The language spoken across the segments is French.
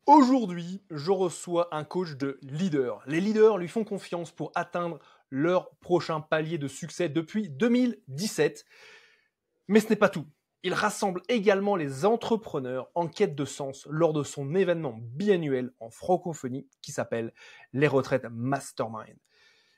Aujourd'hui, je reçois un coach de leader. Les leaders lui font confiance pour atteindre leur prochain palier de succès depuis 2017. Mais ce n'est pas tout. Il rassemble également les entrepreneurs en quête de sens lors de son événement biannuel en francophonie qui s'appelle les retraites Mastermind.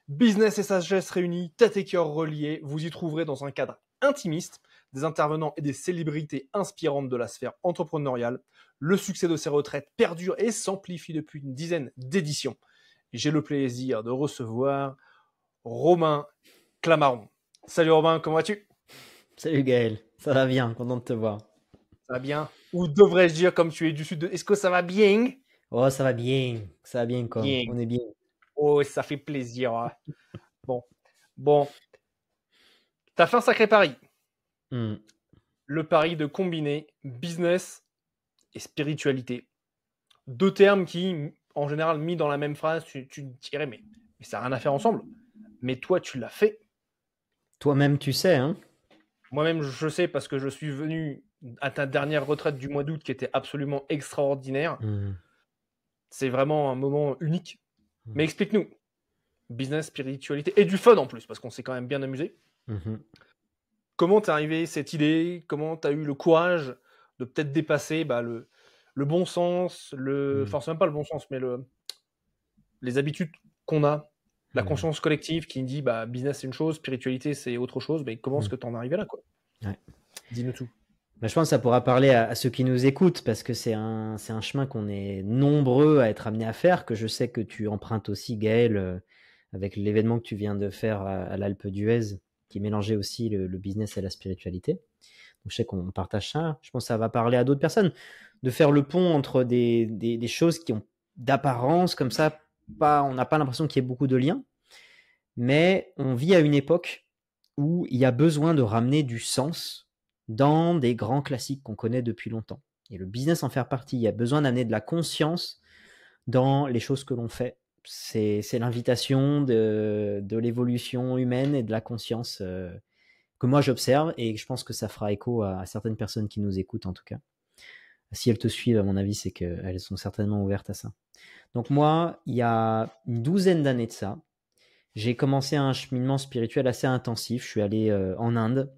Business et sagesse réunis, tête et cœur reliés, vous y trouverez dans un cadre intimiste des intervenants et des célébrités inspirantes de la sphère entrepreneuriale. Le succès de ces retraites perdure et s'amplifie depuis une dizaine d'éditions. J'ai le plaisir de recevoir Romain Clamaron. Salut Romain, comment vas-tu? Salut Gaël, ça va bien, content de te voir. Ça va bien? Ou devrais-je dire comme tu es du sud est-ce que ça va bien? Oh, ça va bien quoi, Bien. on est bien. Oh, ça fait plaisir, hein. Bon, bon, t'as fait un sacré pari. Hmm. Le pari de combiner business et spiritualité. Deux termes qui, en général, mis dans la même phrase, tu te dirais, mais ça n'a rien à faire ensemble. Mais toi, tu l'as fait. Toi-même tu sais, hein? Moi-même, je sais parce que je suis venu à ta dernière retraite du mois d'août qui était absolument extraordinaire. Hmm. C'est vraiment un moment unique. Hmm. Mais explique-nous. Business, spiritualité et du fun en plus, parce qu'on s'est quand même bien amusé. Mhm. Comment t'es arrivé cette idée? Comment t'as eu le courage de peut-être dépasser le bon sens, Hmm. enfin c'est même pas le bon sens, mais les habitudes qu'on a, la Hmm. conscience collective qui dit bah business c'est une chose, spiritualité c'est autre chose, mais comment est-ce Hmm. que t'en es arrivé là quoi? Ouais. Dis-nous tout. Bah, je pense que ça pourra parler à ceux qui nous écoutent parce que c'est un chemin qu'on est nombreux à être amenés à faire, que je sais que tu empruntes aussi Gaël avec l'événement que tu viens de faire à l'Alpe d'Huez qui mélangeait aussi le business et la spiritualité. Donc, je sais qu'on partage ça. Je pense que ça va parler à d'autres personnes de faire le pont entre des choses qui ont d'apparence comme ça, on n'a pas l'impression qu'il y ait beaucoup de liens, mais on vit à une époque où il y a besoin de ramener du sens dans des grands classiques qu'on connaît depuis longtemps. Et le business en fait partie. Il y a besoin d'amener de la conscience dans les choses que l'on fait. C'est l'invitation de l'évolution humaine et de la conscience que moi j'observe, et je pense que ça fera écho à certaines personnes qui nous écoutent en tout cas. Si elles te suivent, à mon avis, c'est qu'elles sont certainement ouvertes à ça. Donc moi, il y a une douzaine d'années de ça, j'ai commencé un cheminement spirituel assez intensif. Je suis allé en Inde.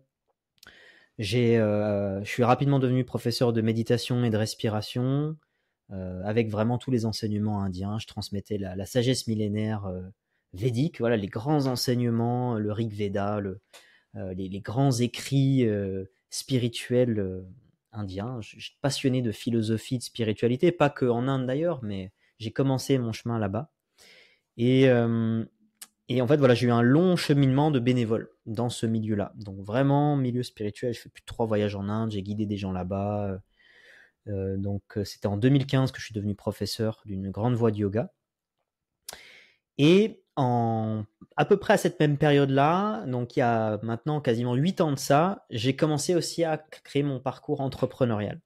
Je suis rapidement devenu professeur de méditation et de respiration, avec vraiment tous les enseignements indiens. Je transmettais la sagesse millénaire védique, voilà, les grands enseignements, le Rig Veda, les grands écrits spirituels indiens. Je suis passionné de philosophie, de spiritualité, pas que en Inde d'ailleurs, mais j'ai commencé mon chemin là-bas. Et, euh, et en fait, voilà, j'ai eu un long cheminement de bénévole dans ce milieu-là. Donc vraiment, milieu spirituel, je fais plus de 3 voyages en Inde, j'ai guidé des gens là-bas. C'était en 2015 que je suis devenu professeur d'une grande voie de yoga. Et à peu près à cette même période-là, donc il y a maintenant quasiment 8 ans de ça, j'ai commencé aussi à créer mon parcours entrepreneurial.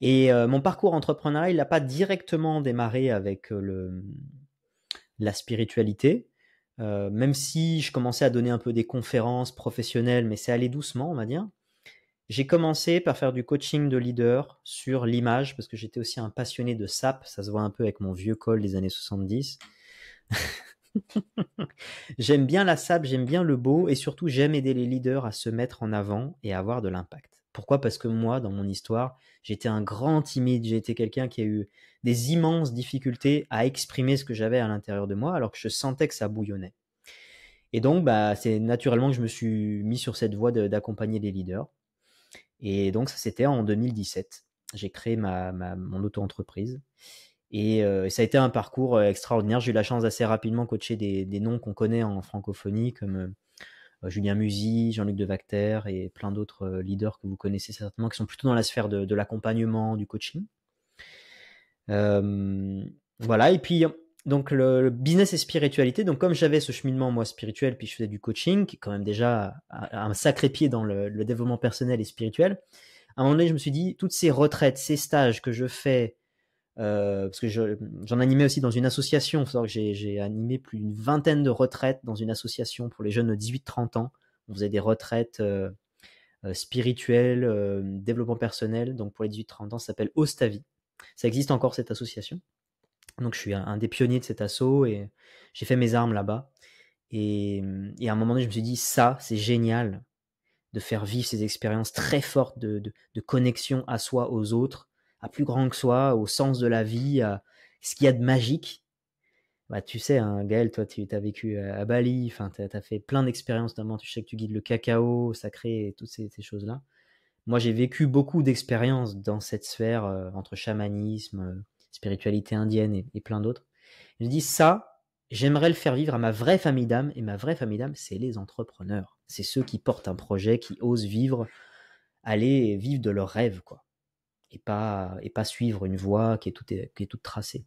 Et mon parcours entrepreneurial, il n'a pas directement démarré avec la spiritualité, même si je commençais à donner un peu des conférences professionnelles, mais c'est allé doucement, on va dire. J'ai commencé par faire du coaching de leader sur l'image, parce que j'étais aussi un passionné de SAP, ça se voit un peu avec mon vieux col des années 70. J'aime bien la SAP, j'aime bien le beau, et surtout j'aime aider les leaders à se mettre en avant et à avoir de l'impact. Pourquoi? Parce que moi, dans mon histoire, j'étais un grand timide, j'ai été quelqu'un qui a eu des immenses difficultés à exprimer ce que j'avais à l'intérieur de moi, alors que je sentais que ça bouillonnait. Et donc, bah, c'est naturellement que je me suis mis sur cette voie d'accompagner les leaders. Et donc, ça, c'était en 2017. J'ai créé mon auto-entreprise. Et ça a été un parcours extraordinaire. J'ai eu la chance d'assez rapidement coacher des noms qu'on connaît en francophonie, comme Julien Musy, Jean-Luc Devacter et plein d'autres leaders que vous connaissez certainement, qui sont plutôt dans la sphère de l'accompagnement, du coaching. Voilà, et puis donc le business et spiritualité. Donc comme j'avais ce cheminement moi spirituel, puis je faisais du coaching, qui est quand même déjà un sacré pied dans le développement personnel et spirituel. À un moment donné, je me suis dit, toutes ces retraites, ces stages que je fais, parce que j'en animais aussi dans une association. Il faut savoir que j'ai animé plus d'une vingtaine de retraites dans une association pour les jeunes de 18-30 ans. On faisait des retraites spirituelles, développement personnel. Donc pour les 18-30 ans, ça s'appelle Ostavi. Ça existe encore, cette association. Donc, je suis un des pionniers de cet asso et j'ai fait mes armes là-bas. Et à un moment donné, je me suis dit, ça, c'est génial de faire vivre ces expériences très fortes de connexion à soi, aux autres, à plus grand que soi, au sens de la vie, à ce qu'il y a de magique. Bah, tu sais, hein, Gaël, toi, tu as vécu à Bali, enfin, tu as fait plein d'expériences, notamment, tu sais que tu guides le cacao sacré et toutes ces choses-là. Moi, j'ai vécu beaucoup d'expériences dans cette sphère entre chamanisme, spiritualité indienne et plein d'autres. Je me dis, ça, j'aimerais le faire vivre à ma vraie famille d'âme. Et ma vraie famille d'âme, c'est les entrepreneurs. C'est ceux qui portent un projet, qui osent vivre, aller vivre de leurs rêves, quoi. Et pas suivre une voie qui est toute tracée.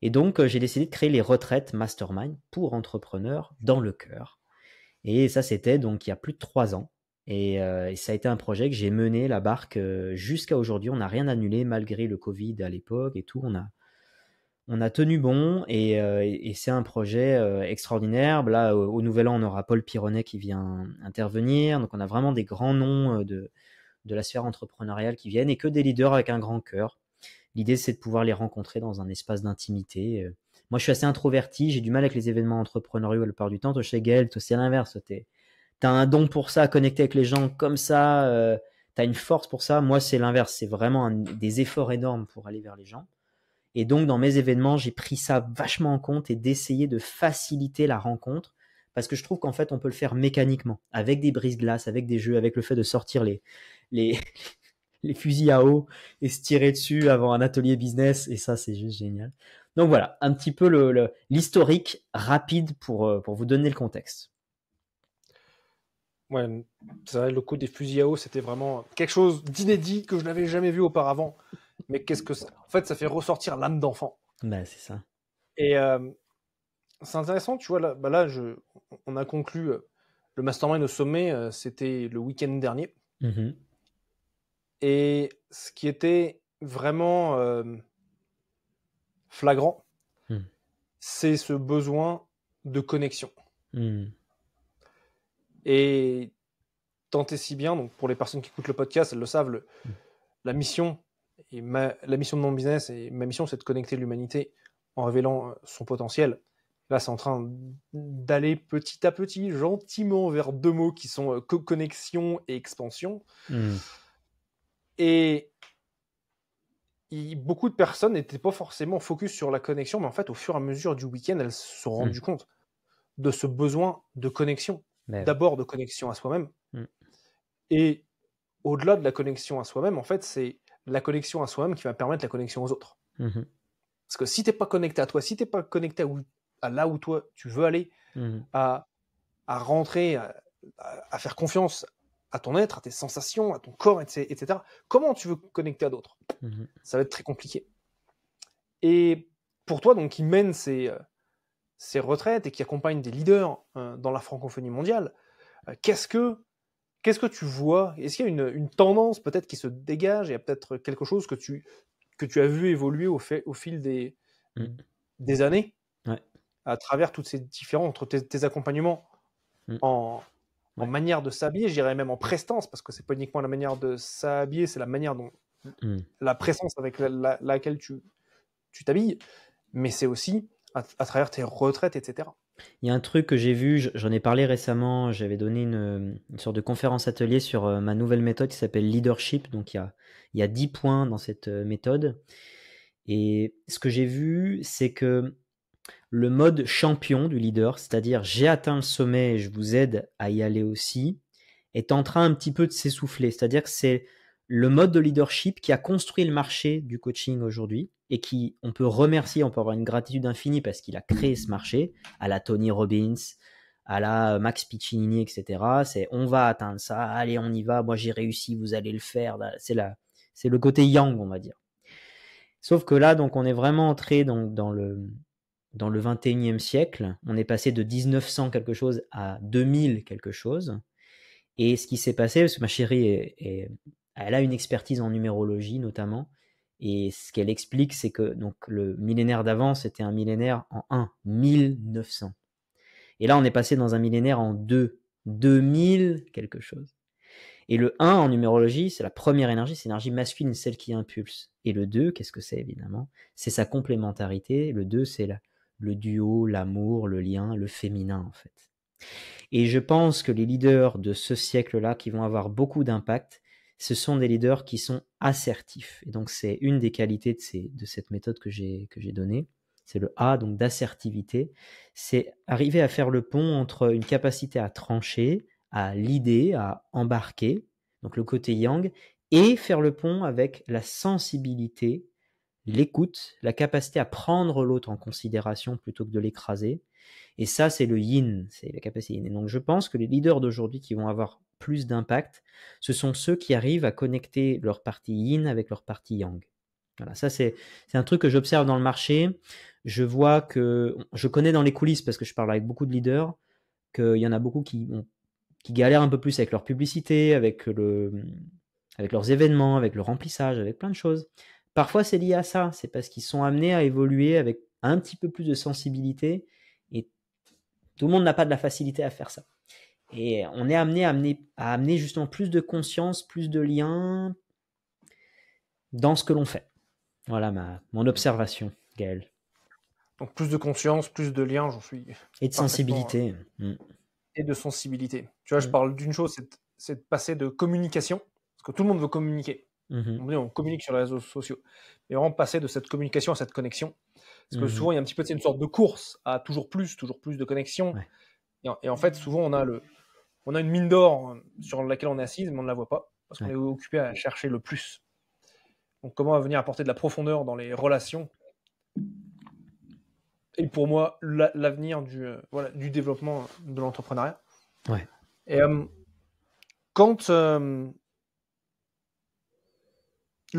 Et donc, j'ai décidé de créer les retraites mastermind pour entrepreneurs dans le cœur. Et ça, c'était donc il y a plus de 3 ans. Et ça a été un projet que j'ai mené la barque jusqu'à aujourd'hui. On n'a rien annulé malgré le Covid à l'époque et tout. On a tenu bon et c'est un projet extraordinaire. Là, au Nouvel An, on aura Paul Pironnet qui vient intervenir. Donc, on a vraiment des grands noms de la sphère entrepreneuriale qui viennent et que des leaders avec un grand cœur. L'idée, c'est de pouvoir les rencontrer dans un espace d'intimité. Moi, je suis assez introverti. J'ai du mal avec les événements entrepreneuriaux la plupart du temps. Toi, chez Gaël, toi, c'est l'inverse. T'as un don pour ça, connecter avec les gens comme ça. T'as une force pour ça. Moi, c'est l'inverse. C'est vraiment des efforts énormes pour aller vers les gens. Et donc, dans mes événements, j'ai pris ça vachement en compte et d'essayer de faciliter la rencontre parce que je trouve qu'en fait, on peut le faire mécaniquement, avec des brises-glaces, avec des jeux, avec le fait de sortir les fusils à eau et se tirer dessus avant un atelier business. Et ça, c'est juste génial. Donc voilà, un petit peu l'historique rapide pour vous donner le contexte. Ouais, c'est vrai, le coup des fusils à eau, c'était vraiment quelque chose d'inédit que je n'avais jamais vu auparavant. Mais qu'est-ce que ça... En fait, ça fait ressortir l'âme d'enfant. Bah, c'est ça. Et c'est intéressant, tu vois, là, on a conclu le mastermind au sommet, c'était le week-end dernier. Mm-hmm. Et ce qui était vraiment flagrant, c'est ce besoin de connexion. Et tant et si bien, donc pour les personnes qui écoutent le podcast, elles le savent, la mission de mon business et ma mission, c'est de connecter l'humanité en révélant son potentiel. Là, c'est en train d'aller petit à petit, gentiment, vers 2 mots qui sont connexion et expansion. Et beaucoup de personnes n'étaient pas forcément focus sur la connexion, mais en fait, au fur et à mesure du week-end, elles se sont rendues compte de ce besoin de connexion. D'abord de connexion à soi-même. Et au-delà de la connexion à soi-même, en fait, c'est la connexion à soi-même qui va permettre la connexion aux autres. Parce que si tu n'es pas connecté à toi, si tu n'es pas connecté à là où toi tu veux aller, à rentrer, à faire confiance à ton être, à tes sensations, à ton corps, etc., comment tu veux connecter à d'autres ? Ça va être très compliqué. Et pour toi, donc, qui mène ces retraites et qui accompagne des leaders dans la francophonie mondiale, qu'est-ce que tu vois ? Est-ce qu'il y a une tendance peut-être qui se dégage ? Il y a peut-être quelque chose que tu as vu évoluer au fil des années, à travers toutes ces différences entre tes accompagnements en manière de s'habiller, je dirais même en prestance, parce que c'est pas uniquement la manière de s'habiller, c'est la manière dont la présence avec laquelle tu t'habilles, mais c'est aussi à travers tes retraites, etc. Il y a un truc que j'ai vu, j'en ai parlé récemment, j'avais donné une sorte de conférence atelier sur ma nouvelle méthode qui s'appelle Leadership. Donc il y a 10 points dans cette méthode. Et ce que j'ai vu, c'est que le mode champion du leader, c'est-à-dire j'ai atteint le sommet et je vous aide à y aller aussi, est en train un petit peu de s'essouffler. C'est-à-dire que c'est le mode de leadership qui a construit le marché du coaching aujourd'hui et qui, on peut remercier, on peut avoir une gratitude infinie parce qu'il a créé ce marché, à la Tony Robbins, à la Max Piccinini, etc. C'est on va atteindre ça, allez on y va, moi j'ai réussi, vous allez le faire. C'est le côté yang, on va dire. Sauf que là, donc on est vraiment entré dans le 21e siècle. On est passé de 1900 quelque chose à 2000 quelque chose. Et ce qui s'est passé, parce que ma chérie elle a une expertise en numérologie notamment, et ce qu'elle explique, c'est que donc le millénaire d'avant, c'était un millénaire en 1900. Et là, on est passé dans un millénaire en 2000 quelque chose. Et le 1 en numérologie, c'est la première énergie, c'est l'énergie masculine, celle qui impulse. Et le 2, qu'est-ce que c'est évidemment? C'est sa complémentarité. Le 2, c'est le duo, l'amour, le lien, le féminin en fait. Et je pense que les leaders de ce siècle-là qui vont avoir beaucoup d'impact, ce sont des leaders qui sont assertifs. Et donc c'est une des qualités de cette méthode que j'ai donnée. C'est le A, donc d'assertivité. C'est arriver à faire le pont entre une capacité à trancher, à leader, à embarquer, donc le côté yang, et faire le pont avec la sensibilité, l'écoute, la capacité à prendre l'autre en considération plutôt que de l'écraser. Et ça, c'est le yin, c'est la capacité yin. Et donc je pense que les leaders d'aujourd'hui qui vont avoir plus d'impact, ce sont ceux qui arrivent à connecter leur partie yin avec leur partie yang. Voilà, ça c'est un truc que j'observe dans le marché. Je vois que, je connais dans les coulisses parce que je parle avec beaucoup de leaders, qu'il y en a beaucoup qui galèrent un peu plus avec leur publicité, avec leurs événements, avec le remplissage, avec plein de choses. Parfois c'est lié à ça, c'est parce qu'ils sont amenés à évoluer avec un petit peu plus de sensibilité et tout le monde n'a pas de la facilité à faire ça. Et on est amené à amener justement plus de conscience, plus de lien dans ce que l'on fait. Voilà mon observation, Gaël. Donc plus de conscience, plus de lien, j'en suis. Et de sensibilité. Et de sensibilité. Tu vois, je parle d'une chose, c'est de passer de communication, parce que tout le monde veut communiquer. On communique sur les réseaux sociaux. Mais vraiment passer de cette communication à cette connexion. Parce que souvent, il y a un petit peu une sorte de course à toujours plus de connexion. Ouais. Et en fait, souvent, on a une mine d'or sur laquelle on est assise, mais on ne la voit pas, parce qu'on est occupé à chercher le plus. Donc, comment venir apporter de la profondeur dans les relations? Et pour moi, l'avenir du développement de l'entrepreneuriat. Ouais. Et quand le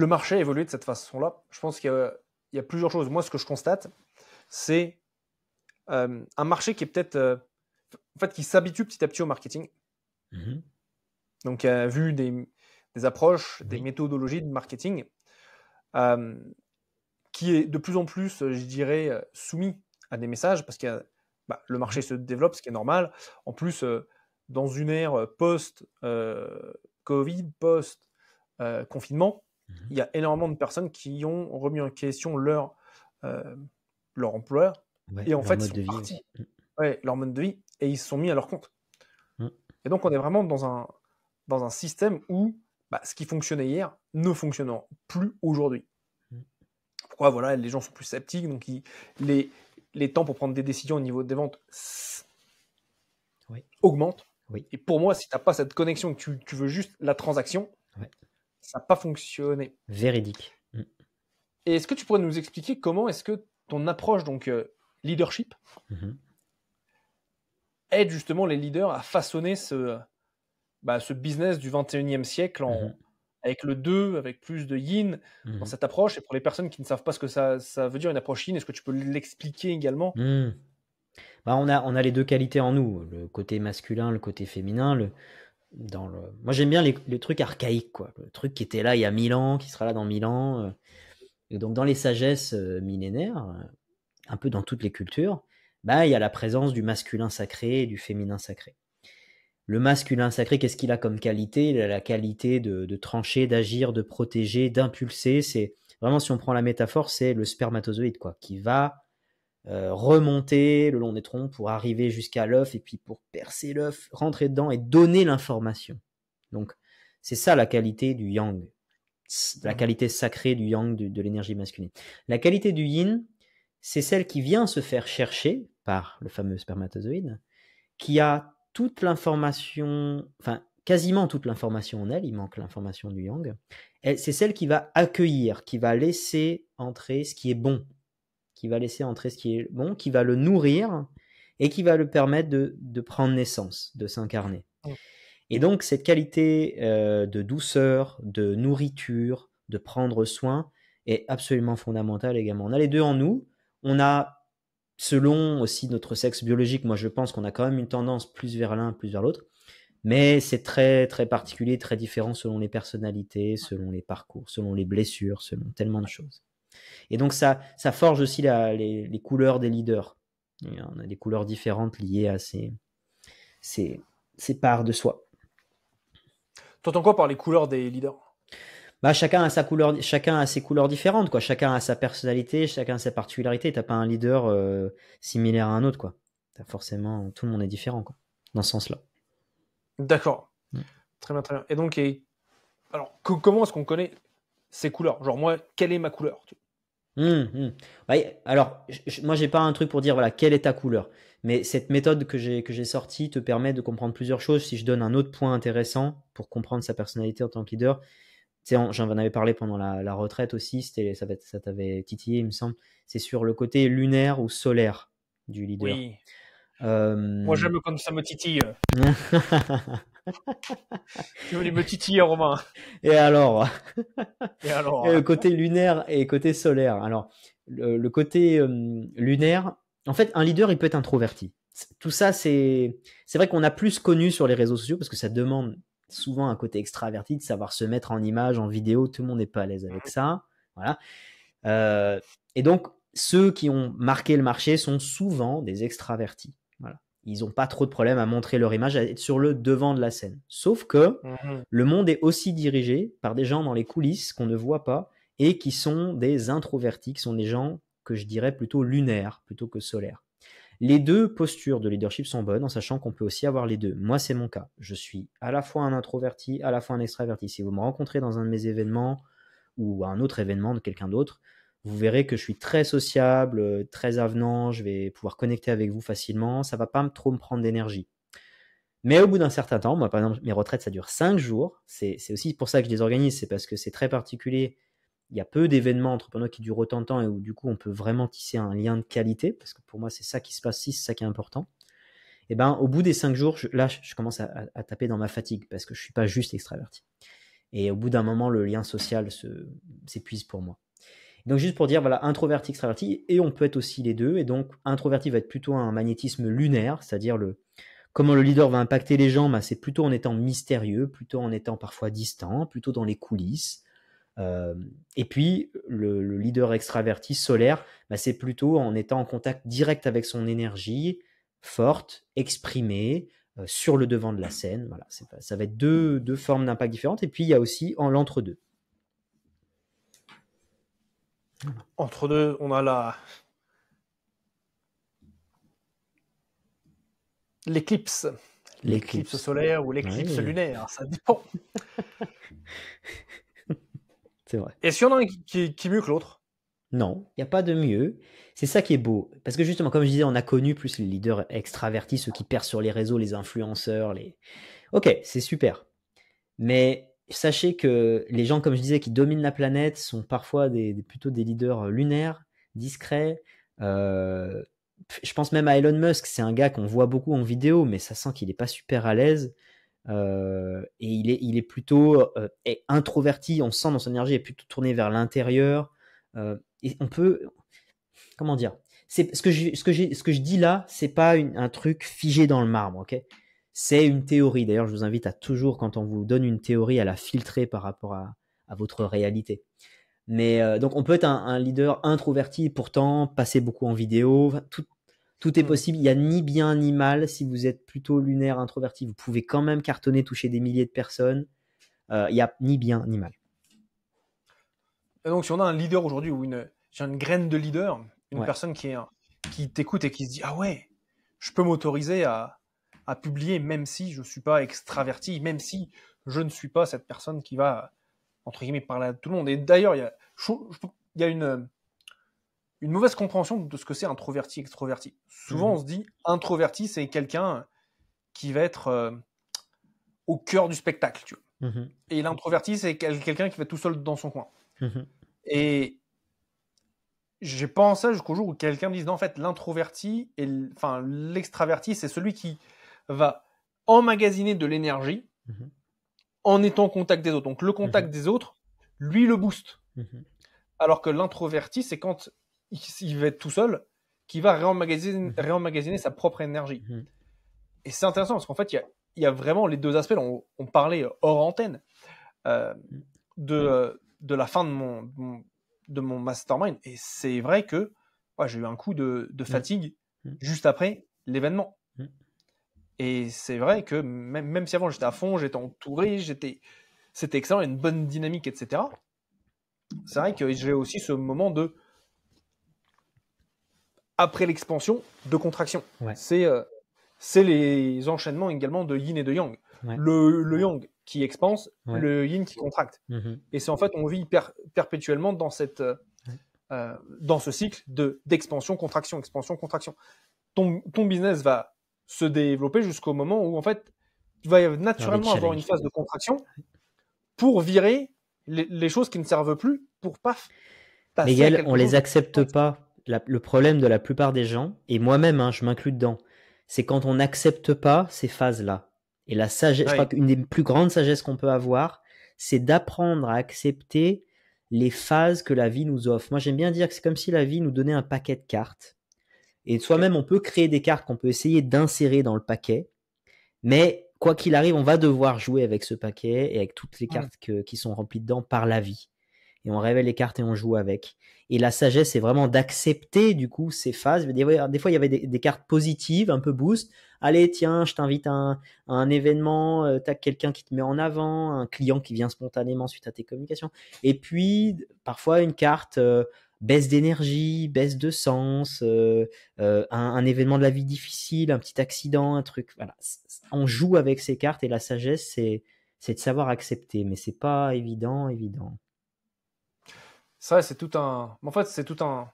marché a évolué de cette façon-là, je pense qu'il y a plusieurs choses. Moi, ce que je constate, c'est un marché qui est peut-être... en fait, qui s'habitue petit à petit au marketing. Donc, vu des approches, des méthodologies de marketing, qui est de plus en plus, je dirais, soumis à des messages, parce que le marché se développe, ce qui est normal. En plus, dans une ère post-Covid, post-confinement, il y a énormément de personnes qui ont remis en question leur employeur. Et en fait, ils sont partis. Leur mode de vie, et ils se sont mis à leur compte. Et donc, on est vraiment dans un système où ce qui fonctionnait hier ne fonctionne plus aujourd'hui. Pourquoi? Voilà, les gens sont plus sceptiques, donc les temps pour prendre des décisions au niveau des ventes augmentent. Et pour moi, si tu n'as pas cette connexion, que tu veux juste la transaction, ça n'a pas fonctionné. Véridique. Et est-ce que tu pourrais nous expliquer comment est-ce que ton approche, donc leadership, aide justement les leaders à façonner ce business du 21e siècle avec le 2, avec plus de yin dans cette approche? Et pour les personnes qui ne savent pas ce que ça veut dire une approche yin, est-ce que tu peux l'expliquer également? On a les deux qualités en nous, le côté masculin, le côté féminin. Moi j'aime bien les trucs archaïques, quoi. Le truc qui était là il y a 1000 ans, qui sera là dans 1000 ans. Et donc dans les sagesses millénaires, un peu dans toutes les cultures, il y a la présence du masculin sacré et du féminin sacré. Le masculin sacré, qu'est-ce qu'il a comme qualité? Il a la qualité de trancher, d'agir, de protéger, d'impulser. C'est vraiment, si on prend la métaphore, c'est le spermatozoïde, quoi, qui va remonter le long des troncs pour arriver jusqu'à l'œuf, et puis pour percer l'œuf, rentrer dedans et donner l'information. Donc, c'est ça la qualité du yang, la qualité sacrée du yang, de l'énergie masculine. La qualité du yin, c'est celle qui vient se faire chercher par le fameux spermatozoïde, qui a toute l'information, enfin quasiment toute l'information en elle, il manque l'information du yang, c'est celle qui va accueillir, qui va laisser entrer ce qui est bon, qui va le nourrir et qui va le permettre de prendre naissance, de s'incarner. Et donc cette qualité de douceur, de nourriture, de prendre soin est absolument fondamentale également. On a les deux en nous, on a, selon aussi notre sexe biologique, moi je pense qu'on a quand même une tendance plus vers l'un, plus vers l'autre, mais c'est très très particulier, très différent selon les personnalités, selon les parcours, selon les blessures, selon tellement de choses. Et donc ça forge aussi les couleurs des leaders. Et on a des couleurs différentes liées à ces parts de soi. T'entends quoi par les couleurs des leaders? Bah, chacun a sa couleur, chacun a ses couleurs différentes, quoi. Chacun a sa personnalité, chacun a sa particularité. T'as pas un leader similaire à un autre, quoi. Forcément, tout le monde est différent, quoi, dans ce sens-là. D'accord. Mm. Très bien, très bien. Et donc, alors, comment est-ce qu'on connaît ces couleurs? Genre, moi, quelle est ma couleur? Ouais, alors, moi, j'ai pas un truc pour dire, voilà, quelle est ta couleur. Mais cette méthode que j'ai sortie te permet de comprendre plusieurs choses. Si je donne un autre point intéressant pour comprendre sa personnalité en tant que leader, tu sais, j'en avais parlé pendant la retraite aussi, ça t'avait titillé, il me semble. C'est sur le côté lunaire ou solaire du leader. Oui. Moi, j'aime quand ça me titille. Tu veux me titiller, Romain. Et alors, Et alors, le côté lunaire et côté solaire. Alors, le côté lunaire, en fait, un leader, il peut être introverti. Tout ça, c'est vrai qu'on a plus connu sur les réseaux sociaux parce que ça demande souvent un côté extraverti de savoir se mettre en image, en vidéo. Tout le monde n'est pas à l'aise avec ça. Voilà. Et donc, ceux qui ont marqué le marché sont souvent des extravertis. Voilà. Ils n'ont pas trop de problème à montrer leur image, à être sur le devant de la scène. Sauf que le monde est aussi dirigé par des gens dans les coulisses qu'on ne voit pas et qui sont des introvertis, qui sont des gens que je dirais plutôt lunaires plutôt que solaires. Les deux postures de leadership sont bonnes en sachant qu'on peut aussi avoir les deux. Moi, c'est mon cas. Je suis à la fois un introverti, à la fois un extraverti. Si vous me rencontrez dans un de mes événements ou à un autre événement de quelqu'un d'autre, vous verrez que je suis très sociable, très avenant, je vais pouvoir connecter avec vous facilement, ça va pas trop me prendre d'énergie. Mais au bout d'un certain temps, moi par exemple, mes retraites ça dure 5 jours, c'est aussi pour ça que je les organise, c'est parce que c'est très particulier. Il y a peu d'événements entrepreneurs qui durent autant de temps et où du coup on peut vraiment tisser un lien de qualité, parce que pour moi c'est ça qui se passe, c'est ça qui est important. Et ben au bout des 5 jours, je commence à taper dans ma fatigue, parce que je suis pas juste extraverti. Et au bout d'un moment, le lien social s'épuise pour moi. Donc juste pour dire, voilà, introverti, extraverti, et on peut être aussi les deux. Et donc introverti va être plutôt un magnétisme lunaire, c'est-à-dire comment le leader va impacter les gens, bah, c'est plutôt en étant mystérieux, plutôt en étant parfois distant, plutôt dans les coulisses. Et puis le leader extraverti solaire, bah, c'est plutôt en étant en contact direct avec son énergie, forte, exprimée, sur le devant de la scène. Voilà, ça va être deux formes d'impact différentes. Et puis il y a aussi l'entre-deux. Entre deux, on a l'éclipse. L'éclipse solaire ou l'éclipse lunaire, ça dépend. C'est vrai. Et s'il y en a un qui est mieux que l'autre? Non, il n'y a pas de mieux. C'est ça qui est beau. Parce que justement, comme je disais, on a connu plus les leaders extravertis, ceux qui percent sur les réseaux, les influenceurs. Ok, c'est super. Mais sachez que les gens, comme je disais, qui dominent la planète sont parfois plutôt des leaders lunaires, discrets. Je pense même à Elon Musk, c'est un gars qu'on voit beaucoup en vidéo, mais ça sent qu'il n'est pas super à l'aise. Et il est plutôt introverti, on sent dans son énergie, il est plutôt tourné vers l'intérieur. Et on peut, comment dire, ce que je dis là, c'est pas un truc figé dans le marbre, ok? C'est une théorie. D'ailleurs, je vous invite à toujours, quand on vous donne une théorie, à la filtrer par rapport à votre réalité. Mais donc, on peut être un leader introverti et pourtant passer beaucoup en vidéo. Tout est possible. Il n'y a ni bien ni mal. Si vous êtes plutôt lunaire, introverti, vous pouvez quand même cartonner, toucher des milliers de personnes. Il n'y a ni bien ni mal. Et donc, si on a un leader aujourd'hui ou j'ai une graine de leader, une Ouais. personne qui t'écoute et qui se dit ah ouais, je peux m'autoriser à publier même si je suis pas extraverti, même si je ne suis pas cette personne qui va entre guillemets parler à tout le monde. Et d'ailleurs, il y a une mauvaise compréhension de ce que c'est introverti, extroverti. Souvent, on se dit introverti, c'est quelqu'un qui va être au cœur du spectacle, tu vois. Et l'introverti, c'est quelqu'un qui va être tout seul dans son coin. Et j'ai pensé jusqu'au jour où quelqu'un me dise non, en fait, l'introverti et l'extraverti, c'est celui qui va emmagasiner de l'énergie en étant en contact des autres. Donc le contact des autres, lui, le booste. Alors que l'introverti, c'est quand il va être tout seul, qui va réemmagasiner sa propre énergie. Et c'est intéressant parce qu'en fait, il y a vraiment les deux aspects. On parlait hors antenne de la fin de mon mastermind. Et c'est vrai que j'ai eu un coup de fatigue juste après l'événement. Et c'est vrai que même si avant j'étais à fond, j'étais entouré, c'était excellent, une bonne dynamique, etc. C'est vrai que j'ai aussi ce moment de, après l'expansion, de contraction. Ouais. C'est les enchaînements également de yin et de yang. Ouais. Le yang qui expanse, Ouais. le yin qui contracte. Mhm. Et c'est en fait, on vit perpétuellement dans ce cycle d'expansion, contraction, expansion, contraction. Ton business va se développer jusqu'au moment où, en fait, tu vas naturellement avoir une phase de contraction pour virer les choses qui ne servent plus, pour paf, passer Mais à Gaël, quelque on chose les accepte pas. Le problème de la plupart des gens, et moi-même, hein, je m'inclus dedans, c'est quand on n'accepte pas ces phases-là. Et la sagesse, je crois qu'une des plus grandes sagesses qu'on peut avoir, c'est d'apprendre à accepter les phases que la vie nous offre. Moi, j'aime bien dire que c'est comme si la vie nous donnait un paquet de cartes. Et soi-même, on peut créer des cartes qu'on peut essayer d'insérer dans le paquet. Mais quoi qu'il arrive, on va devoir jouer avec ce paquet et avec toutes les cartes qui sont remplies dedans par la vie. Et on révèle les cartes et on joue avec. Et la sagesse, c'est vraiment d'accepter du coup ces phases. Des fois, il y avait des cartes positives, un peu boost. Allez, tiens, je t'invite à un événement, t'as quelqu'un qui te met en avant, un client qui vient spontanément suite à tes communications. Et puis, parfois, une carte baisse d'énergie, baisse de sens, un événement de la vie difficile, un petit accident, un truc. Voilà. On joue avec ces cartes et la sagesse, c'est de savoir accepter. Mais c'est pas évident. Ça, c'est tout un. En fait, c'est tout un.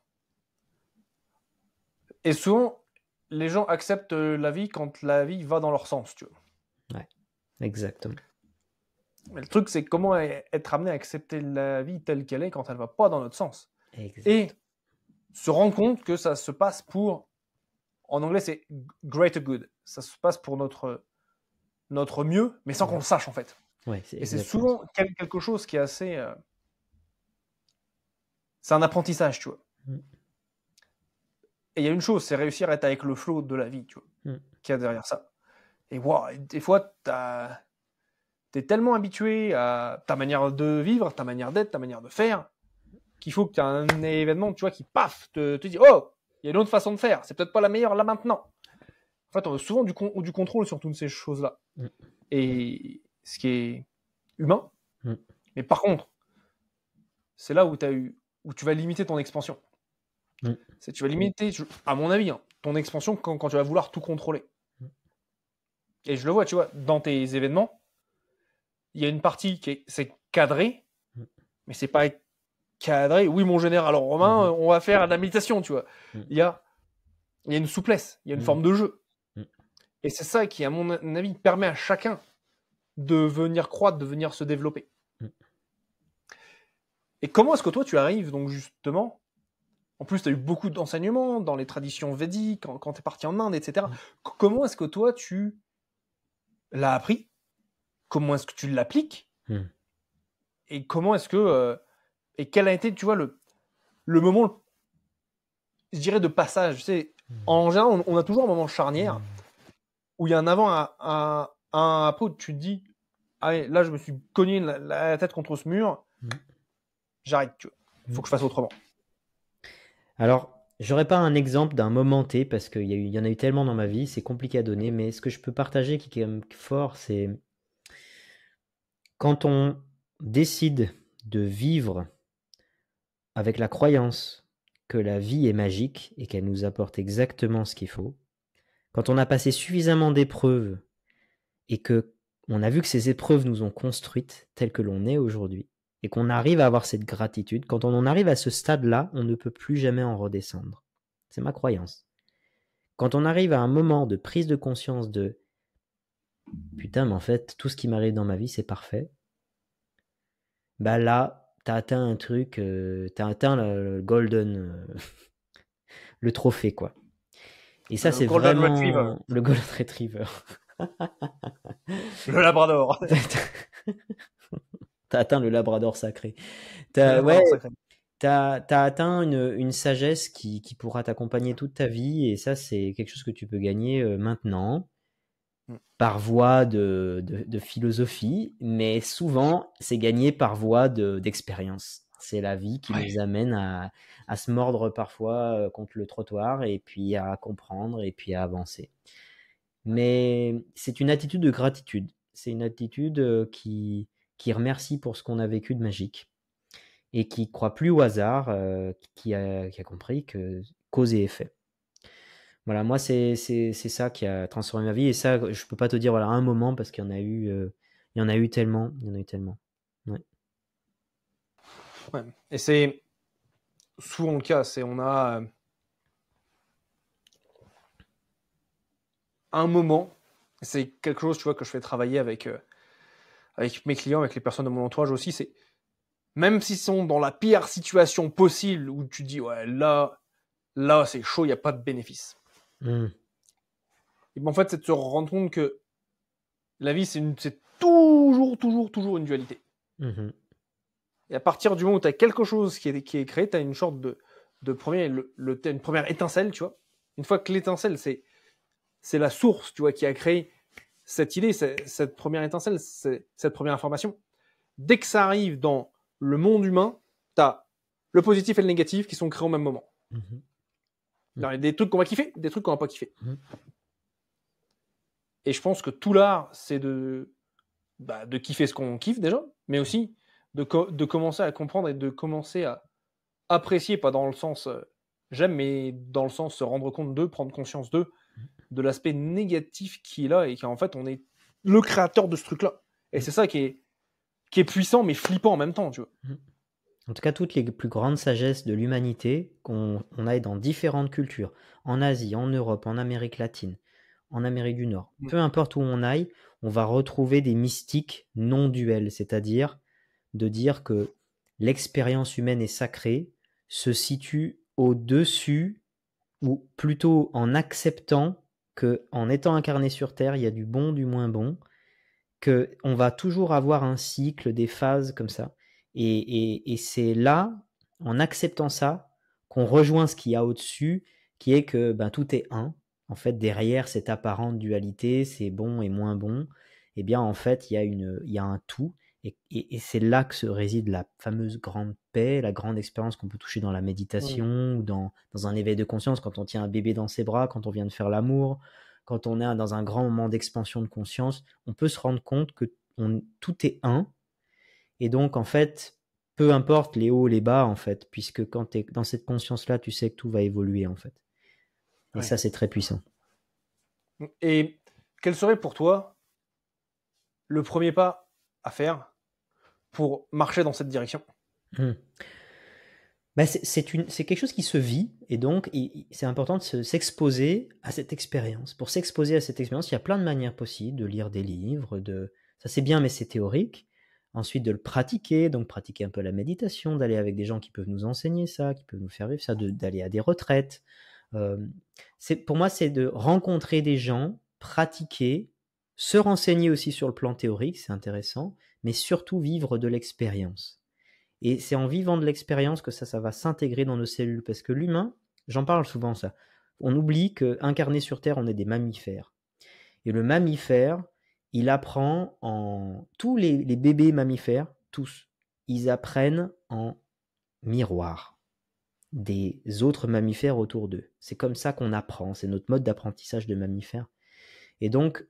Et souvent, les gens acceptent la vie quand la vie va dans leur sens, tu vois. Ouais, exactement. Mais le truc, c'est comment être amené à accepter la vie telle qu'elle est quand elle va pas dans notre sens. Exact. Et se rendre compte que ça se passe pour. En anglais, c'est greater good. Ça se passe pour notre mieux, mais sans qu'on le sache, en fait. Ouais, et c'est souvent quelque chose qui est assez. C'est un apprentissage, tu vois. Et il y a une chose, c'est réussir à être avec le flow de la vie, tu vois, qu'il y a derrière ça. Et wow, des fois, t'es tellement habitué à ta manière de vivre, ta manière d'être, ta manière de faire, qu'il faut que tu aies un événement, tu vois, qui paf, te dit, oh, il y a une autre façon de faire, c'est peut-être pas la meilleure là maintenant. En fait, on a souvent du contrôle sur toutes ces choses-là. Et ce qui est humain. Mais par contre, c'est là où tu vas limiter ton expansion. Tu vas limiter, à mon avis, ton expansion quand tu vas vouloir tout contrôler. Et je le vois, tu vois, dans tes événements, il y a une partie c'est cadré, mais c'est pas cadré. Oui, mon général romain, on va faire de la méditation, tu vois. Il y a une souplesse, il y a une forme de jeu. Et c'est ça qui, à mon avis, permet à chacun de venir croître, de venir se développer. Et comment est-ce que toi, tu arrives, donc justement, en plus, tu as eu beaucoup d'enseignements dans les traditions védiques, quand tu es parti en Inde, etc. Comment est-ce que toi, tu l'as appris? Comment est-ce que tu l'appliques? Et comment est-ce que... et quel a été, tu vois, le moment, je dirais, de passage? Tu sais, en général, on a toujours un moment charnière où il y a un avant, un après, où tu te dis, allez, là, je me suis cogné la tête contre ce mur, j'arrête, tu vois. Il faut que je fasse autrement. Alors, j'aurais pas un exemple d'un moment T, parce qu'il y en a eu tellement dans ma vie, c'est compliqué à donner, mais ce que je peux partager qui est quand même fort, c'est quand on décide de vivre avec la croyance que la vie est magique et qu'elle nous apporte exactement ce qu'il faut, quand on a passé suffisamment d'épreuves et que on a vu que ces épreuves nous ont construites telles que l'on est aujourd'hui, et qu'on arrive à avoir cette gratitude, quand on en arrive à ce stade-là, on ne peut plus jamais en redescendre. C'est ma croyance. Quand on arrive à un moment de prise de conscience de putain, mais en fait, tout ce qui m'arrive dans ma vie, c'est parfait, bah là, t'as atteint un truc, t'as atteint le golden, le trophée, quoi. Et ça, c'est vraiment le golden retriever. Le labrador. T'as atteint le labrador sacré. T'as atteint une sagesse qui pourra t'accompagner toute ta vie, et ça, c'est quelque chose que tu peux gagner maintenant par voie de philosophie, mais souvent, c'est gagné par voie d'expérience. C'est la vie qui nous amène à se mordre parfois contre le trottoir, et puis à comprendre, et puis à avancer. Mais c'est une attitude de gratitude. C'est une attitude qui remercie pour ce qu'on a vécu de magique et qui croit plus au hasard, qui a compris que cause et effet. Voilà, moi, c'est ça qui a transformé ma vie. Et ça, je peux pas te dire, voilà, un moment, parce qu'il y en a eu, il y en a eu tellement. Il y en a eu tellement. Ouais. Ouais. Et c'est souvent le cas. On a un moment, c'est quelque chose, tu vois, que je fais travailler avec mes clients, avec les personnes de mon entourage aussi. C'est même s'ils sont dans la pire situation possible, où tu dis, ouais, là, c'est chaud, il n'y a pas de bénéfice. Mmh. Et ben, en fait, c'est de se rendre compte que la vie, c'est toujours une dualité. Mmh. Et à partir du moment où tu as quelque chose qui est créé, tu as une sorte de une première étincelle, tu vois. Une fois que l'étincelle, c'est la source, tu vois, qui a créé cette idée, cette première étincelle, cette première information. Dès que ça arrive dans le monde humain, tu as le positif et le négatif qui sont créés au même moment. Mmh. Il y a des trucs qu'on va kiffer, des trucs qu'on va pas kiffer. Mmh. Et je pense que tout l'art, c'est de kiffer ce qu'on kiffe déjà, mais aussi de commencer à comprendre et de commencer à apprécier, pas dans le sens j'aime, mais dans le sens se rendre compte de, prendre conscience de l'aspect négatif qui est là et qu'en fait, on est le créateur de ce truc-là. Et c'est ça qui est puissant, mais flippant en même temps, tu vois. En tout cas, toutes les plus grandes sagesses de l'humanité qu'on aille dans différentes cultures, en Asie, en Europe, en Amérique latine, en Amérique du Nord, peu importe où on aille, on va retrouver des mystiques non duels, c'est-à-dire de dire que l'expérience humaine est sacrée, se situe au-dessus, ou plutôt en acceptant que, en étant incarné sur Terre, il y a du bon, du moins bon, qu'on va toujours avoir un cycle, des phases comme ça. Et c'est là, en acceptant ça, qu'on rejoint ce qu'il y a au-dessus, qui est que tout est un. En fait, derrière cette apparente dualité, c'est bon et moins bon, eh bien, en fait, il y a un tout. Et c'est là que se réside la fameuse grande paix, la grande expérience qu'on peut toucher dans la méditation ou dans un éveil de conscience, quand on tient un bébé dans ses bras, quand on vient de faire l'amour, quand on est dans un grand moment d'expansion de conscience, on peut se rendre compte que tout est un. Et donc, en fait, peu importe les hauts, les bas, en fait, puisque quand tu es dans cette conscience-là, tu sais que tout va évoluer, en fait. Et Ouais. ça, c'est très puissant. Et quel serait pour toi le premier pas à faire pour marcher dans cette direction? C'est quelque chose qui se vit, et donc c'est important de s'exposer à cette expérience. Pour s'exposer à cette expérience, il y a plein de manières possibles, de lire des livres, ça c'est bien, mais c'est théorique. Ensuite, de le pratiquer, donc pratiquer un peu la méditation, d'aller avec des gens qui peuvent nous enseigner ça, qui peuvent nous faire vivre ça, d'aller à des retraites. Pour moi, c'est de rencontrer des gens, pratiquer, se renseigner aussi sur le plan théorique, c'est intéressant, mais surtout vivre de l'expérience. Et c'est en vivant de l'expérience que ça va s'intégrer dans nos cellules. Parce que l'humain, j'en parle souvent ça, on oublie qu'incarné sur Terre, on est des mammifères. Et le mammifère, il apprend tous les bébés mammifères, tous, ils apprennent en miroir des autres mammifères autour d'eux. C'est comme ça qu'on apprend, c'est notre mode d'apprentissage de mammifères. Et donc,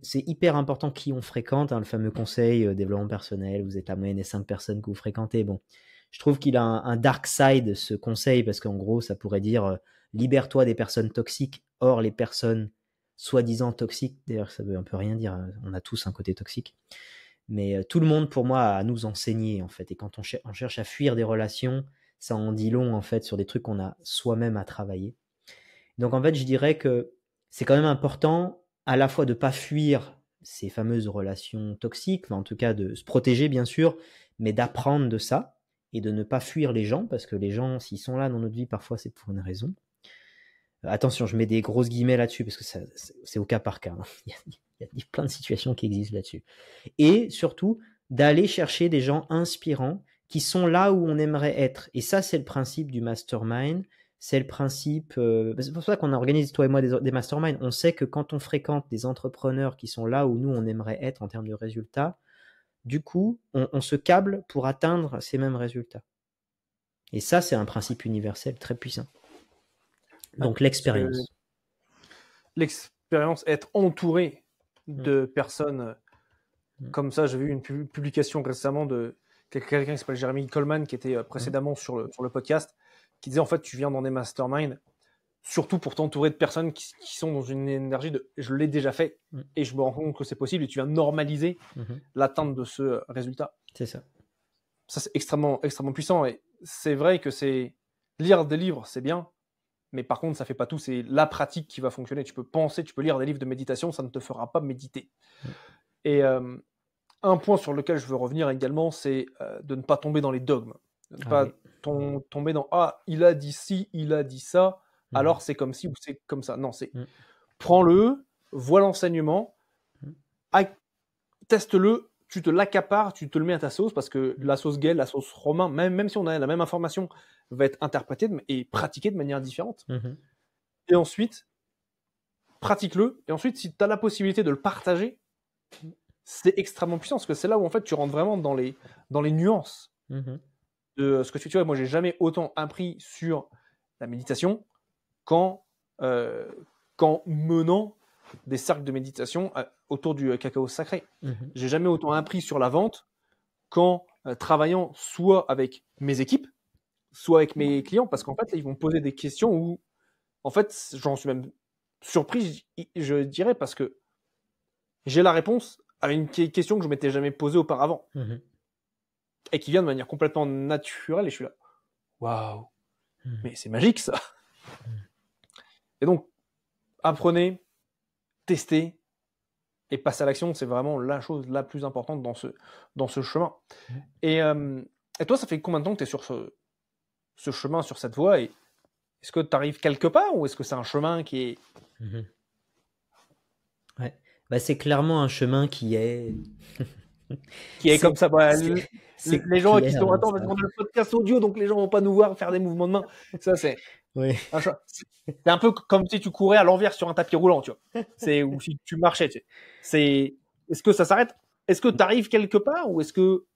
c'est hyper important qui on fréquente, le fameux conseil développement personnel, vous êtes la moyenne des 5 personnes que vous fréquentez. Bon, je trouve qu'il a un dark side, ce conseil, parce qu'en gros, ça pourrait dire libère-toi des personnes toxiques. Or, les personnes soi-disant toxiques, d'ailleurs, ça veut un peu rien dire, on a tous un côté toxique. Mais tout le monde, pour moi, a à nous enseigner, en fait. Et quand on cherche à fuir des relations, ça en dit long, en fait, sur des trucs qu'on a soi-même à travailler. Donc, en fait, je dirais que c'est quand même important à la fois de ne pas fuir ces fameuses relations toxiques, en tout cas de se protéger bien sûr, mais d'apprendre de ça et de ne pas fuir les gens, parce que les gens, s'ils sont là dans notre vie, parfois c'est pour une raison. Attention, je mets des grosses guillemets là-dessus, parce que c'est au cas par cas. Il y a plein de situations qui existent là-dessus. Et surtout, d'aller chercher des gens inspirants qui sont là où on aimerait être. Et ça, c'est le principe du mastermind. C'est le principe, c'est pour ça qu'on organise, toi et moi, des masterminds. On sait que quand on fréquente des entrepreneurs qui sont là où nous, on aimerait être en termes de résultats, du coup, on se câble pour atteindre ces mêmes résultats. Et ça, c'est un principe universel très puissant. Donc, l'expérience. expérience, être entouré de personnes comme ça. J'ai vu une publication récemment de quelqu'un qui s'appelle Jeremy Coleman, qui était précédemment sur le podcast, qui disait en fait, tu viens dans des masterminds, surtout pour t'entourer de personnes qui sont dans une énergie de « je l'ai déjà fait et je me rends compte que c'est possible » et tu viens normaliser l'atteinte de ce résultat. C'est ça. Ça, c'est extrêmement, extrêmement puissant. Et c'est vrai que lire des livres, c'est bien, mais par contre, ça fait pas tout. C'est la pratique qui va fonctionner. Tu peux lire des livres de méditation, ça ne te fera pas méditer. Et un point sur lequel je veux revenir également, c'est de ne pas tomber dans les dogmes. De ne pas tomber dans « Ah, il a dit ci, il a dit ça, alors c'est comme ci ou c'est comme ça ». Non, c'est prends-le, vois l'enseignement, teste-le, tu te l'accapares, tu te le mets à ta sauce, parce que la sauce Gaël, la sauce Romain, même si on a la même information, va être interprétée et pratiquée de manière différente. Et ensuite, pratique-le. Et ensuite, si tu as la possibilité de le partager, c'est extrêmement puissant, parce que c'est là où en fait tu rentres vraiment dans les nuances de ce que tu vois. Moi, j'ai jamais autant appris sur la méditation qu'en menant des cercles de méditation autour du cacao sacré. J'ai jamais autant appris sur la vente qu'en travaillant soit avec mes équipes, soit avec mes clients, parce qu'en fait, là, ils vont me poser des questions où, en fait, j'en suis même surpris, je dirais, parce que j'ai la réponse à une question que je m'étais jamais posée auparavant et qui vient de manière complètement naturelle, et je suis là, waouh, mais c'est magique ça. Et donc, apprenez, testez et passez à l'action, c'est vraiment la chose la plus importante dans ce chemin. Et toi, ça fait combien de temps que tu es sur ce chemin, sur cette voie, et est-ce que tu arrives quelque part, ou est-ce que c'est un chemin qui est... Ouais. Bah, c'est clairement un chemin qui est... qui est comme ça. Les gens qui sont... Attends, parce qu'on a le podcast audio, donc les gens vont pas nous voir faire des mouvements de main. Ça, c'est... C'est un peu comme si tu courais à l'envers sur un tapis roulant, tu vois. Ou si tu marchais, tu sais. Est-ce que ça s'arrête? Est-ce que tu arrives quelque part, ou est-ce que...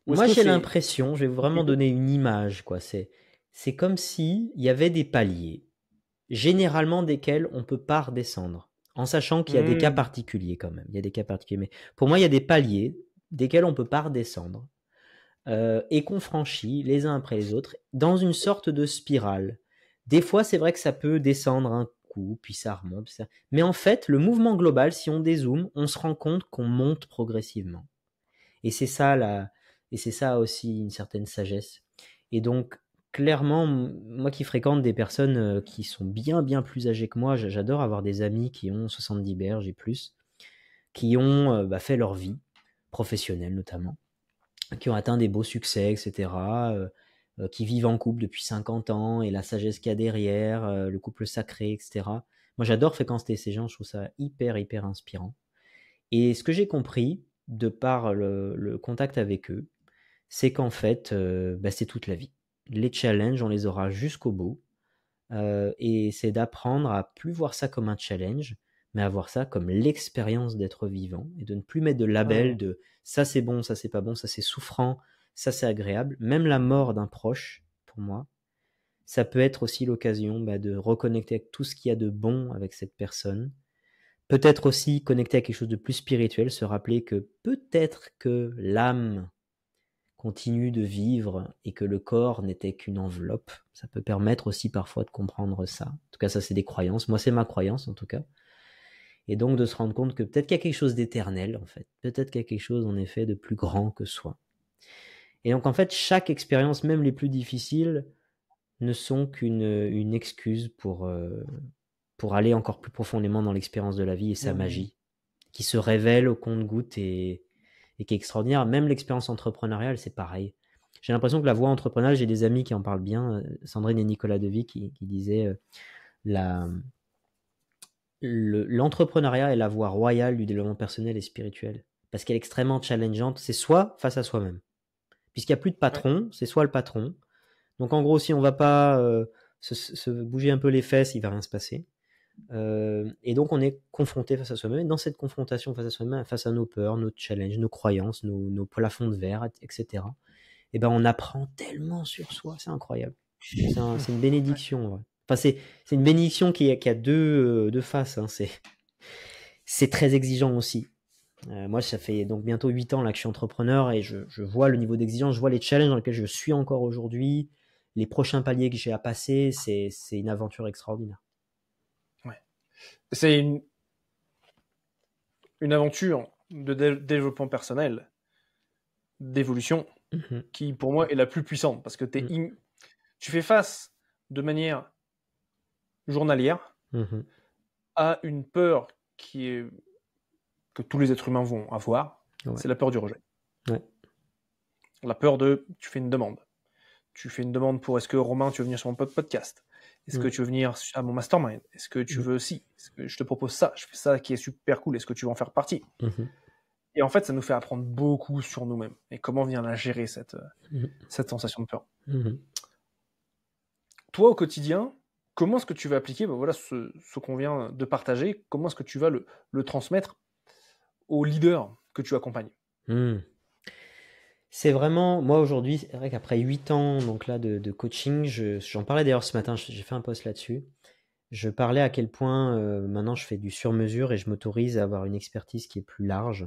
Moi, j'ai l'impression, je vais vraiment donner une image, quoi. C'est comme si il y avait des paliers, généralement desquels on peut pas redescendre, en sachant qu'il y a des cas particuliers quand même. Il y a des cas particuliers, mais pour moi, il y a des paliers desquels on peut pas redescendre et qu'on franchit les uns après les autres dans une sorte de spirale. Des fois, c'est vrai que ça peut descendre un coup, puis ça remonte, puis ça... mais en fait, le mouvement global, si on dézoome, on se rend compte qu'on monte progressivement. Et c'est ça et c'est ça aussi une certaine sagesse. Et donc, clairement, moi qui fréquente des personnes qui sont bien plus âgées que moi, j'adore avoir des amis qui ont 70 berges et plus, qui ont fait leur vie, professionnelle notamment, qui ont atteint des beaux succès, etc., qui vivent en couple depuis 50 ans, et la sagesse qu'il y a derrière, le couple sacré, etc. Moi, j'adore fréquenter ces gens, je trouve ça hyper inspirant. Et ce que j'ai compris, de par le contact avec eux, c'est qu'en fait, c'est toute la vie. Les challenges, on les aura jusqu'au bout. Et c'est d'apprendre à plus voir ça comme un challenge, mais à voir ça comme l'expérience d'être vivant, et de ne plus mettre de label de ça c'est bon, ça c'est pas bon, ça c'est souffrant, ça c'est agréable. Même la mort d'un proche, pour moi, ça peut être aussi l'occasion de reconnecter avec tout ce qu'il y a de bon avec cette personne. Peut-être aussi connecter à quelque chose de plus spirituel, se rappeler que peut-être que l'âme continue de vivre et que le corps n'était qu'une enveloppe. Ça peut permettre aussi parfois de comprendre ça. En tout cas, ça c'est des croyances. Moi, c'est ma croyance en tout cas. Et donc de se rendre compte que peut-être qu'il y a quelque chose d'éternel en fait. Peut-être qu'il y a quelque chose en effet de plus grand que soi. Et donc en fait, chaque expérience, même les plus difficiles, ne sont qu'une excuse pour aller encore plus profondément dans l'expérience de la vie et sa magie, qui se révèle au compte-gouttes et qui est extraordinaire. Même l'expérience entrepreneuriale, c'est pareil. J'ai l'impression que la voie entrepreneuriale, j'ai des amis qui en parlent bien, Sandrine et Nicolas Devy, qui disaient l'entrepreneuriat est la voie royale du développement personnel et spirituel, parce qu'elle est extrêmement challengeante. C'est soit face à soi-même, puisqu'il n'y a plus de patron, c'est soit le patron. Donc en gros, si on ne va pas se bouger un peu les fesses, il ne va rien se passer. Et donc on est confronté face à soi-même, et dans cette confrontation face à soi-même, face à nos peurs, nos challenges, nos croyances, nos plafonds de verre, etc., et on apprend tellement sur soi, c'est incroyable. C'est une bénédiction, ouais. Enfin, c'est une bénédiction qui a deux faces, hein. C'est très exigeant aussi. Moi, ça fait donc bientôt 8 ans là que je suis entrepreneur et je vois le niveau d'exigence, je vois les challenges dans lesquels je suis encore aujourd'hui, les prochains paliers que j'ai à passer, c'est une aventure extraordinaire. Ouais. C'est une aventure de développement personnel, d'évolution, qui pour moi est la plus puissante parce que tu fais face de manière journalière à une peur que tous les êtres humains vont avoir, c'est la peur du rejet. Ouais. La peur tu fais une demande. Tu fais une demande pour est-ce que Romain, tu veux venir sur mon podcast? Est-ce que tu veux venir à mon mastermind? Est-ce que tu veux est-ce que je te propose ça? Je fais ça qui est super cool. Est-ce que tu veux en faire partie? Et en fait, ça nous fait apprendre beaucoup sur nous-mêmes. Et comment vient la gérer cette sensation de peur. Toi, au quotidien, comment est-ce que tu vas appliquer voilà, ce qu'on vient de partager? Comment est-ce que tu vas le transmettre aux leaders que tu accompagnes? C'est vraiment, moi aujourd'hui, c'est vrai qu'après 8 ans donc là, de coaching, j'en parlais d'ailleurs ce matin, j'ai fait un post là-dessus. Je parlais à quel point maintenant je fais du sur-mesure et je m'autorise à avoir une expertise qui est plus large.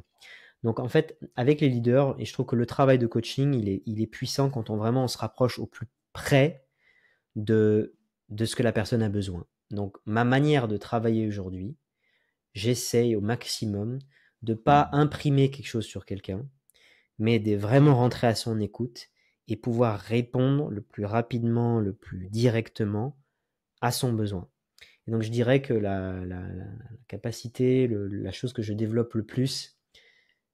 Donc en fait, avec les leaders, et je trouve que le travail de coaching, il est puissant quand vraiment on se rapproche au plus près de ce que la personne a besoin. Donc ma manière de travailler aujourd'hui, j'essaye au maximum de ne pas imprimer quelque chose sur quelqu'un, mais de vraiment rentrer à son écoute et pouvoir répondre le plus rapidement, le plus directement à son besoin. Et donc je dirais que la capacité, la chose que je développe le plus,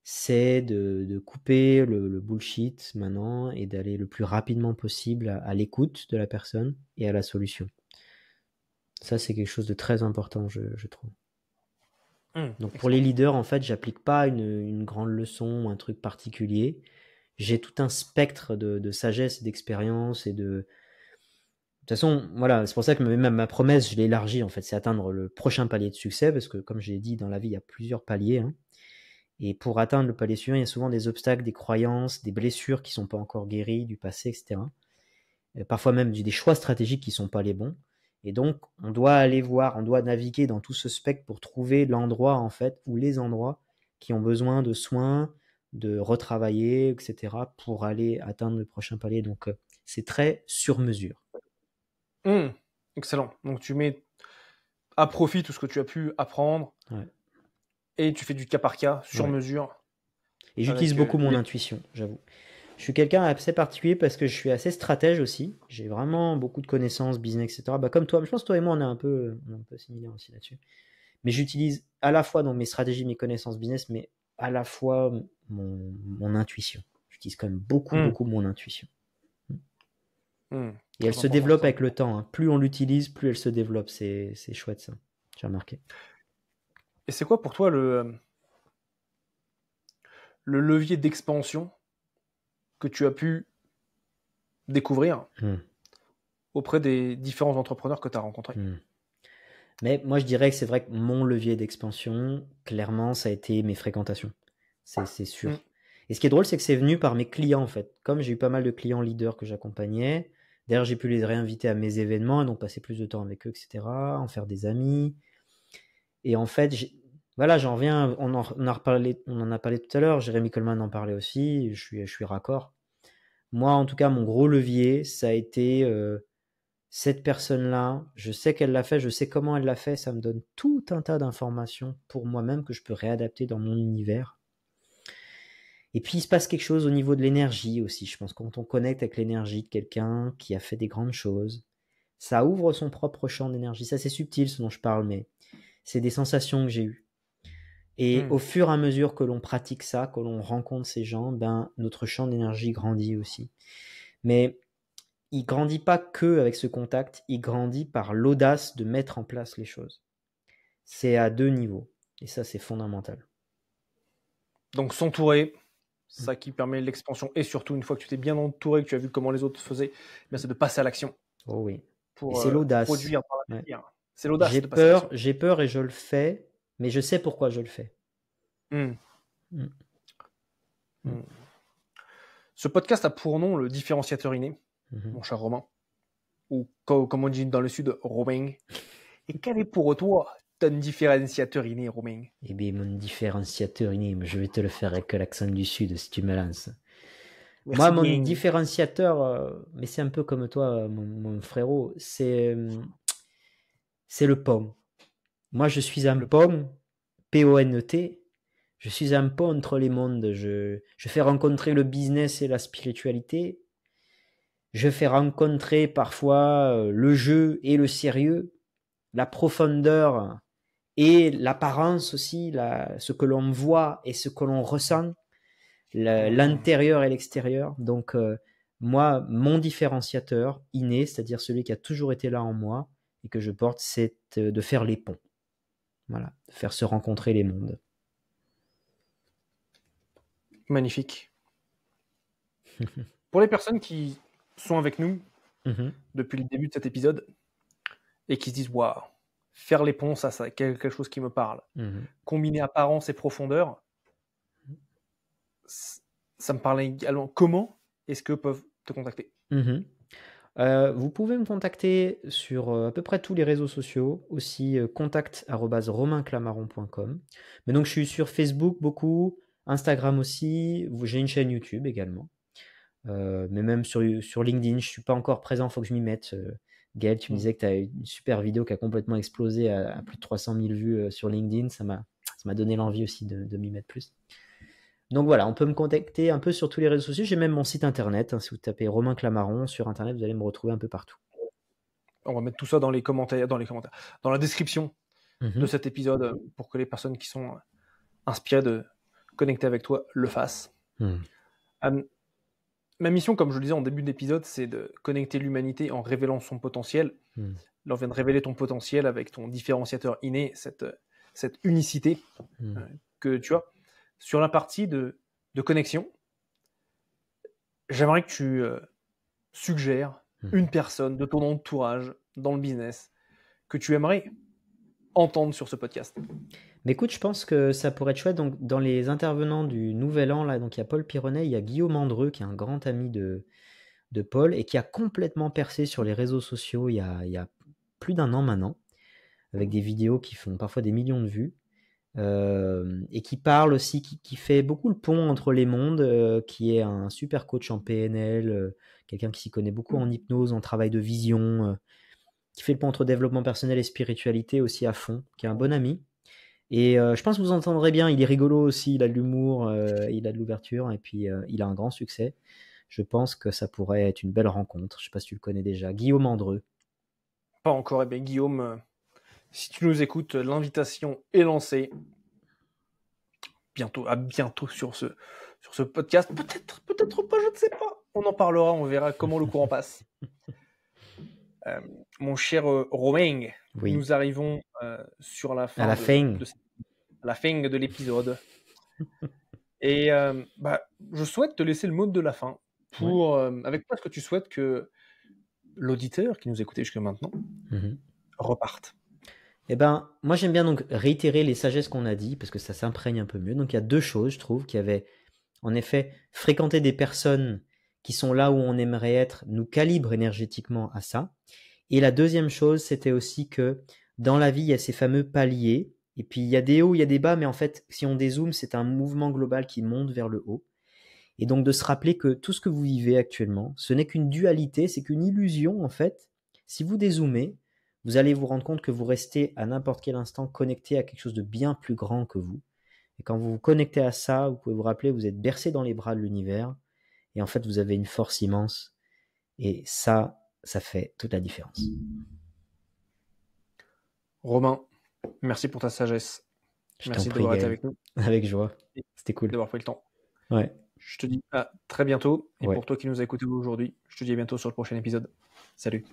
c'est de couper le bullshit maintenant et d'aller le plus rapidement possible à l'écoute de la personne et à la solution. Ça, c'est quelque chose de très important, je trouve. Donc pour les leaders, en fait, j'applique pas une grande leçon ou un truc particulier. J'ai tout un spectre de sagesse et d'expérience et de toute façon, voilà, c'est pour ça que même ma promesse, je l'ai élargie, en fait, c'est atteindre le prochain palier de succès, parce que comme je l'ai dit, dans la vie, il y a plusieurs paliers, hein. Et pour atteindre le palier suivant, il y a souvent des obstacles, des croyances, des blessures qui sont pas encore guéries, du passé, etc. Et parfois même des choix stratégiques qui sont pas les bons. Et donc, on doit aller voir, on doit naviguer dans tout ce spectre pour trouver l'endroit, en fait, ou les endroits qui ont besoin de soins, de retravailler, etc., pour aller atteindre le prochain palier. Donc, c'est très sur mesure. Excellent. Donc, tu mets à profit tout ce que tu as pu apprendre et tu fais du cas par cas, sur mesure. Et j'utilise beaucoup mon intuition, j'avoue. Je suis quelqu'un assez particulier parce que je suis assez stratège aussi. J'ai vraiment beaucoup de connaissances, business, etc. Comme toi, je pense que toi et moi, on est un peu similaires aussi là-dessus. Mais j'utilise à la fois dans mes stratégies, mes connaissances business, mais à la fois mon intuition. J'utilise quand même beaucoup mon intuition. Et elle se développe avec le temps. Hein. Plus on l'utilise, plus elle se développe. C'est chouette ça. J'ai remarqué. Et c'est quoi pour toi le levier d'expansion que tu as pu découvrir auprès des différents entrepreneurs que tu as rencontrés? Mais moi, je dirais que c'est vrai que mon levier d'expansion, clairement, ça a été mes fréquentations. C'est sûr. Et ce qui est drôle, c'est que c'est venu par mes clients, en fait. Comme j'ai eu pas mal de clients leaders que j'accompagnais, d'ailleurs, j'ai pu les réinviter à mes événements et donc passer plus de temps avec eux, etc., en faire des amis. Et en fait, voilà, j'en reviens, on en a parlé tout à l'heure, Jérémy Coleman en parlait aussi, je suis raccord. Moi, en tout cas, mon gros levier, ça a été cette personne-là, je sais qu'elle l'a fait, je sais comment elle l'a fait, ça me donne tout un tas d'informations pour moi-même que je peux réadapter dans mon univers. Et puis, il se passe quelque chose au niveau de l'énergie aussi, je pense, quand on connecte avec l'énergie de quelqu'un qui a fait des grandes choses, ça ouvre son propre champ d'énergie. Ça, c'est subtil ce dont je parle, mais c'est des sensations que j'ai eues. Et au fur et à mesure que l'on pratique ça, que l'on rencontre ces gens, notre champ d'énergie grandit aussi. Mais il grandit pas que avec ce contact, il grandit par l'audace de mettre en place les choses. C'est à 2 niveaux. Et ça, c'est fondamental. Donc s'entourer, ça qui permet l'expansion. Et surtout, une fois que tu t'es bien entouré, que tu as vu comment les autres faisaient, c'est de passer à l'action. Oh oui. Pour c'est l'audace. Produire par la filière. C'est l'audace. J'ai peur et je le fais, mais je sais pourquoi je le fais. Ce podcast a pour nom le différenciateur inné, mon cher Romain, ou comme on dit dans le sud, Romain. Et quel est pour toi ton différenciateur inné, Romain? Eh bien, mon différenciateur inné, je vais te le faire avec l'accent du Sud si tu me lances. Moi, Merci mon bien. différenciateur, mais c'est un peu comme toi, mon frérot, c'est le pont. Moi, je suis un pont, P-O-N-E-T. Je suis un pont entre les mondes. Je fais rencontrer le business et la spiritualité. Je fais rencontrer parfois le jeu et le sérieux, la profondeur et l'apparence aussi, ce que l'on voit et ce que l'on ressent, l'intérieur et l'extérieur. Donc, moi, mon différenciateur inné, c'est-à-dire celui qui a toujours été là en moi et que je porte, c'est de faire les ponts. Voilà, de faire se rencontrer les mondes. Magnifique. Pour les personnes qui sont avec nous depuis le début de cet épisode et qui se disent waouh, faire les ponts, ça c'est quelque chose qui me parle. Combiner apparence et profondeur, ça me parle également. Comment est-ce que peuvent te contacter? Vous pouvez me contacter sur à peu près tous les réseaux sociaux, aussi contact@romainclamaron.com. Mais donc je suis sur Facebook beaucoup, Instagram aussi, j'ai une chaîne YouTube également. Mais même sur LinkedIn, je suis pas encore présent, faut que je m'y mette. Gaël, tu me disais que tu as une super vidéo qui a complètement explosé à plus de 300 000 vues sur LinkedIn, ça m'a donné l'envie aussi de m'y mettre plus. Donc voilà, on peut me contacter un peu sur tous les réseaux sociaux. J'ai même mon site internet. Si vous tapez Romain Clamaron sur internet, vous allez me retrouver un peu partout. On va mettre tout ça dans les commentaires, dans la description de cet épisode pour que les personnes qui sont inspirées de connecter avec toi le fassent. Ma mission, comme je le disais en début d'épisode, c'est de connecter l'humanité en révélant son potentiel. Là, on vient de révéler ton potentiel avec ton différenciateur inné, cette unicité que tu as. Sur la partie de connexion, j'aimerais que tu suggères une personne de ton entourage dans le business que tu aimerais entendre sur ce podcast. Mais écoute, je pense que ça pourrait être chouette. Donc, dans les intervenants du Nouvel An, là, donc il y a Paul Pironnet, il y a Guillaume Andreu, qui est un grand ami de Paul et qui a complètement percé sur les réseaux sociaux il y a plus d'1 an maintenant, avec des vidéos qui font parfois des millions de vues. Et qui parle aussi, qui fait beaucoup le pont entre les mondes, qui est un super coach en PNL, quelqu'un qui s'y connaît beaucoup en hypnose, en travail de vision, qui fait le pont entre développement personnel et spiritualité aussi à fond, qui est un bon ami. Et je pense que vous entendrez bien, il est rigolo aussi, il a de l'humour, il a de l'ouverture, et puis il a un grand succès. Je pense que ça pourrait être une belle rencontre. Je ne sais pas si tu le connais déjà. Guillaume Andreu. Pas encore. Eh bien, Guillaume, si tu nous écoutes, l'invitation est lancée. À bientôt sur ce podcast. Peut-être pas, je ne sais pas. On en parlera, on verra comment le courant passe. Mon cher Romain, nous arrivons sur la fin la fin de l'épisode. Et je souhaite te laisser le mot de la fin pour, avec quoi est-ce que tu souhaites que l'auditeur qui nous écoutait jusqu'à maintenant reparte? Eh ben, moi j'aime bien donc réitérer les sagesses qu'on a dit parce que ça s'imprègne un peu mieux. Donc il y a 2 choses, je trouve, qui avaient en effet fréquenter des personnes qui sont là où on aimerait être, nous calibre énergétiquement à ça. Et la deuxième chose, c'était aussi que dans la vie, il y a ces fameux paliers. Et puis il y a des hauts, il y a des bas, mais en fait, si on dézoome, c'est un mouvement global qui monte vers le haut. Et donc de se rappeler que tout ce que vous vivez actuellement, ce n'est qu'une dualité, c'est qu'une illusion en fait. Si vous dézoomez, vous allez vous rendre compte que vous restez à n'importe quel instant connecté à quelque chose de bien plus grand que vous. Et quand vous vous connectez à ça, vous pouvez vous rappeler, vous êtes bercé dans les bras de l'univers. Et en fait, vous avez une force immense. Et ça fait toute la différence. Romain, merci pour ta sagesse. Merci d'avoir été avec nous. Avec joie. C'était cool. D'avoir pris le temps. Ouais. Je te dis à très bientôt. Et pour toi qui nous as écoutés aujourd'hui, je te dis à bientôt sur le prochain épisode. Salut.